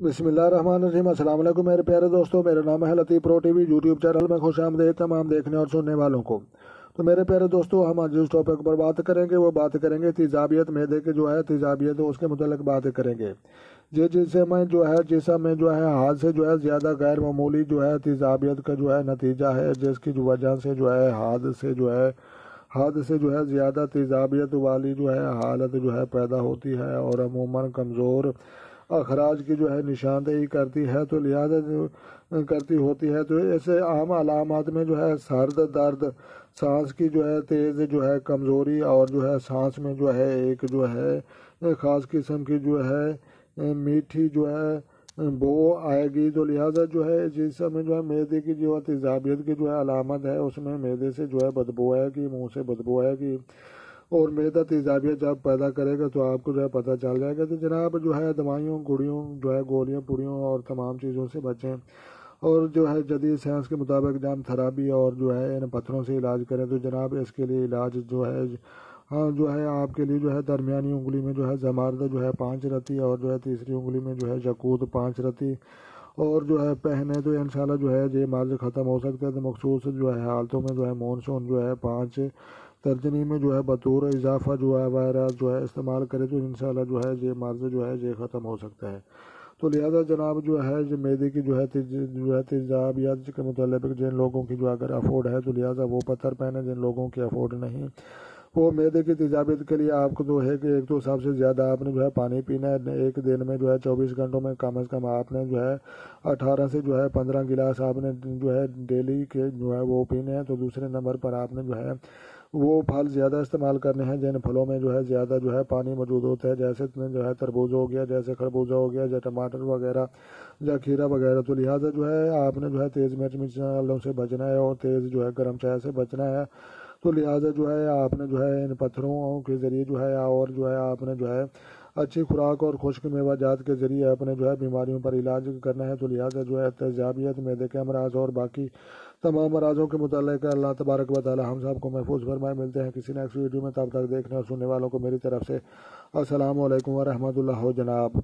بسم اللہ الرحمن الرحیم۔ السلام علیکم میرے پیارے دوستوں، میرا نام ہے لطیف پرو ٹی وی یوٹیوب چینل میں خوش آمدید تمام دیکھنے اور سننے والوں کو۔ تو میرے پیارے دوستوں، ہم آج جس ٹاپک پر بات کریں گے وہ بات کریں گے تیزابیت، معدے کے جو ہے تیزابیت اس کے متعلق بات کریں گے۔ جسم میں جو ہے حد سے جو ہے زیادہ غیر معمولی جو ہے تیزابیت کا جو ہے نتیجہ ہے، جس کی وجہ سے جو ہے حد سے جو ہے زیادہ تیزابیت والی جو ہے حالت جو ہے پیدا ہوتی ہے اور عموماً کمزور اخراج کی جو ہے نشاندہی کرتی ہے، تو لہذا کرتی ہوتی ہے۔ تو ایسے عام علامات میں جو ہے سر درد، سانس کی جو ہے تیز جو ہے کمزوری اور جو ہے سانس میں جو ہے ایک جو ہے خاص قسم کی جو ہے میٹھی جو ہے بو آئے گی۔ تو لہذا جو ہے جس میں جو ہے معدے کی جو ہے تیزابیت کی جو ہے علامت ہے، اس میں معدے سے جو ہے بدبو آئے گی، منہ سے بدبو آئے گی، اور معدہ تیزابیت جب پیدا کرے گا تو آپ کو جو ہے پتہ چل جائے گا۔ تو جناب جو ہے دوائیوں گولیاں پوڑیوں اور تمام چیزوں سے بچیں، اور جو ہے جدید سائنس کے مطابق جان تھراپی اور جو ہے ان پتھروں سے علاج کریں۔ تو جناب اس کے لیے علاج جو ہے آپ کے لیے جو ہے درمیانی انگلی میں جو ہے زماردہ جو ہے 5 رتی، اور جو ہے تیسری انگلی میں جو ہے یقوت 5 رتی، اور جو ہے پہنے تو انشاءاللہ جو ہے یہ مرض ختم ہو سکتا ہے۔ تو مخصوص جو ہے حالتوں میں جو ہے مونسون جو ہے 5 ترجنی میں جو ہے بطور اضافہ جو ہے وائرس جو ہے استعمال کرے تو انشاءاللہ جو ہے یہ مرض جو ہے یہ ختم ہو سکتا ہے۔ تو لہذا جناب جو ہے معدے کی جو ہے تیزابیت کے متعلق جن لوگوں کی جو اگر افورڈ ہے تو لہذا وہ پتھر پہنے، جن لوگوں کی افورڈ نہیں وہ معدے کی تیزابیت کے لیے آپ کو تو ہے کہ ایک تو سب سے زیادہ آپ نے جو ہے پانی پینا ہے۔ ایک دن میں جو ہے 24 گھنٹوں میں کم از کم آپ نے جو ہے 18 سے جو ہے 15 گلاس آپ نے جو ہے ڈیلی کے جو ہے وہ پینے ہیں۔ تو دوسرے نمبر پر آپ نے جو ہے وہ پھل زیادہ استعمال کرنے ہیں جن پھلوں میں جو ہے زیادہ جو ہے پانی موجود ہوتا ہے، جیسے جو ہے تربوز ہو گیا، جیسے خربوزہ ہو گیا، یا ٹماٹر وغیرہ یا کھیرا وغیرہ۔ تو لہٰذا جو ہے آپ نے جو ہے تیز مرچ مصالحوں سے بچنا ہے اور تیز جو ہے گرم چائے سے بچنا ہے۔ تو لہٰذا جو ہے آپ نے جو ہے ان پتھروں کے ذریعے جو ہے اور جو ہے آپ نے جو ہے اچھی خوراک اور خشک میوہ جات کے ذریعے اپنے جو ہے بیماریوں پر علاج کرنا ہے۔ تو لہٰذا جو ہے تیزابیت، معدے کے امراض اور باقی تمام امراضوں کے متعلق اللہ تبارک و تعالی ہم سب کو محفوظ فرمائے۔ ملتے ہیں کسی نیکسٹ ویڈیو میں، تب تک دیکھنے اور سننے والوں کو میری طرف سے السلام علیکم ورحمۃ اللہ جناب۔